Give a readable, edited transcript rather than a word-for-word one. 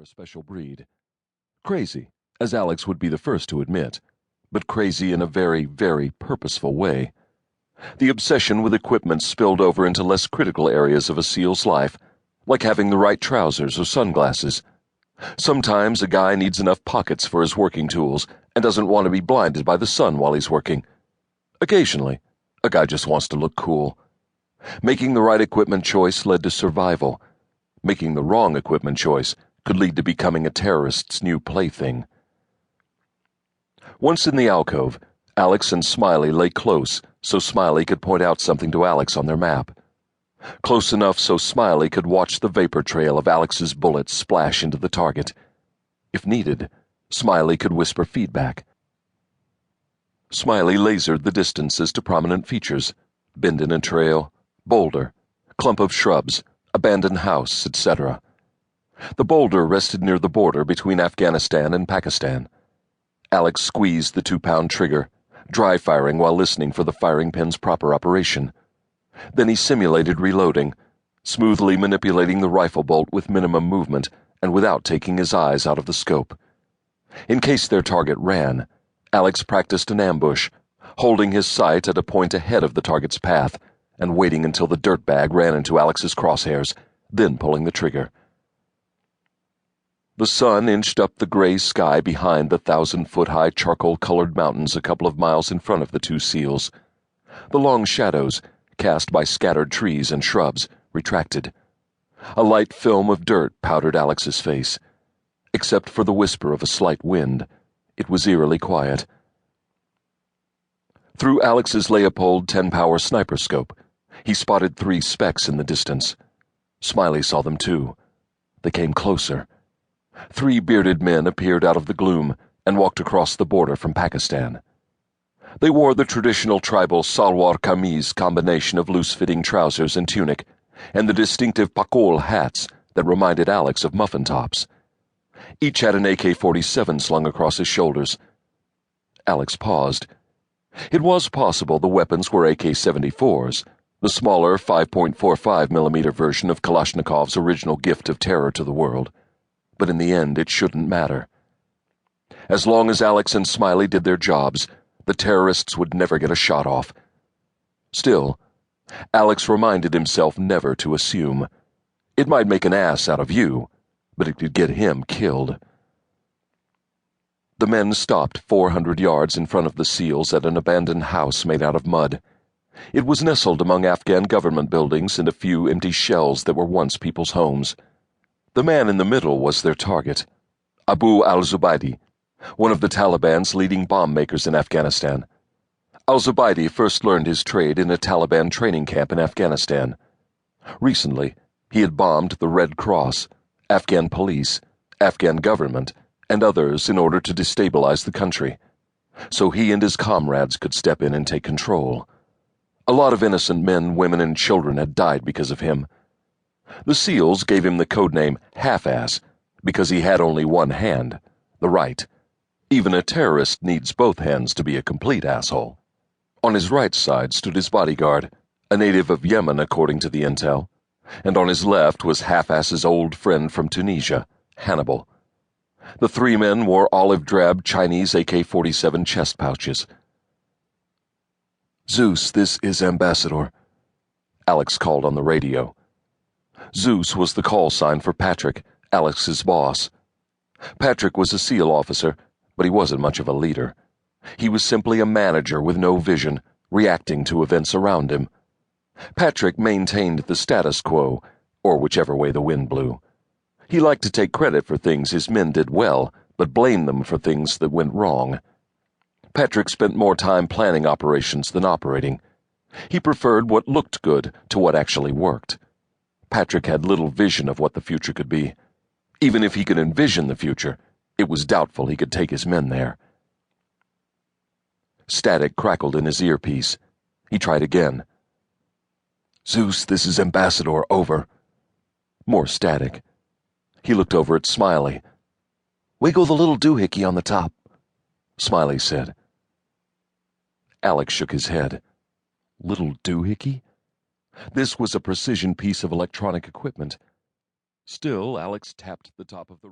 a special breed. Crazy, as Alex would be the first to admit, but crazy in a very, very purposeful way. The obsession with equipment spilled over into less critical areas of a SEAL's life, like having the right trousers or sunglasses. Sometimes a guy needs enough pockets for his working tools and doesn't want to be blinded by the sun while he's working. Occasionally, a guy just wants to look cool. Making the right equipment choice led to survival. Making the wrong equipment choice could lead to becoming a terrorist's new plaything. Once in the alcove, Alex and Smiley lay close so Smiley could point out something to Alex on their map. Close enough so Smiley could watch the vapor trail of Alex's bullets splash into the target. If needed, Smiley could whisper feedback. Smiley lasered the distances to prominent features: bend in a trail, boulder, clump of shrubs, abandoned house, etc. The boulder rested near the border between Afghanistan and Pakistan. Alex squeezed the 2-pound trigger, dry firing while listening for the firing pin's proper operation. Then he simulated reloading, smoothly manipulating the rifle bolt with minimum movement and without taking his eyes out of the scope. In case their target ran, Alex practiced an ambush, holding his sight at a point ahead of the target's path and waiting until the dirtbag ran into Alex's crosshairs, then pulling the trigger. The sun inched up the gray sky behind the 1,000-foot-high charcoal-colored mountains a couple of miles in front of the two SEALs. The long shadows, cast by scattered trees and shrubs, retracted. A light film of dirt powdered Alex's face. Except for the whisper of a slight wind, it was eerily quiet. Through Alex's Leopold 10-power sniper scope, he spotted 3 specks in the distance. Smiley saw them too. They came closer. 3 bearded men appeared out of the gloom and walked across the border from Pakistan. They wore the traditional tribal salwar kameez combination of loose-fitting trousers and tunic, and the distinctive pakol hats that reminded Alex of muffin tops. Each had an AK-47 slung across his shoulders. Alex paused. It was possible the weapons were AK-74s, the smaller 5.45mm version of Kalashnikov's original gift of terror to the world. But in the end, it shouldn't matter. As long as Alex and Smiley did their jobs, the terrorists would never get a shot off. Still, Alex reminded himself never to assume. It might make an ass out of you, but it could get him killed. The men stopped 400 yards in front of the SEALs at an abandoned house made out of mud. It was nestled among Afghan government buildings and a few empty shells that were once people's homes. The man in the middle was their target, Abu al-Zubaydi, one of the Taliban's leading bomb makers in Afghanistan. Al-Zubaydi first learned his trade in a Taliban training camp in Afghanistan. Recently, he had bombed the Red Cross, Afghan police, Afghan government, and others in order to destabilize the country, so he and his comrades could step in and take control. A lot of innocent men, women, and children had died because of him. The SEALs gave him the codename Half-Ass because he had only one hand, the right. Even a terrorist needs both hands to be a complete asshole. On his right side stood his bodyguard, a native of Yemen according to the intel, and on his left was Half-Ass's old friend from Tunisia, Hannibal. The 3 men wore olive-drab Chinese AK-47 chest pouches. "Zeus, this is Ambassador," Alex called on the radio. Zeus was the call sign for Patrick, Alex's boss. Patrick was a SEAL officer, but he wasn't much of a leader. He was simply a manager with no vision, reacting to events around him. Patrick maintained the status quo, or whichever way the wind blew. He liked to take credit for things his men did well, but blamed them for things that went wrong. Patrick spent more time planning operations than operating. He preferred what looked good to what actually worked. Patrick had little vision of what the future could be. Even if he could envision the future, it was doubtful he could take his men there. Static crackled in his earpiece. He tried again. "Zeus, this is Ambassador, over." More static. He looked over at Smiley. "Wiggle the little doohickey on the top," Smiley said. Alex shook his head. Little doohickey? This was a precision piece of electronic equipment. Still, Alex tapped the top of the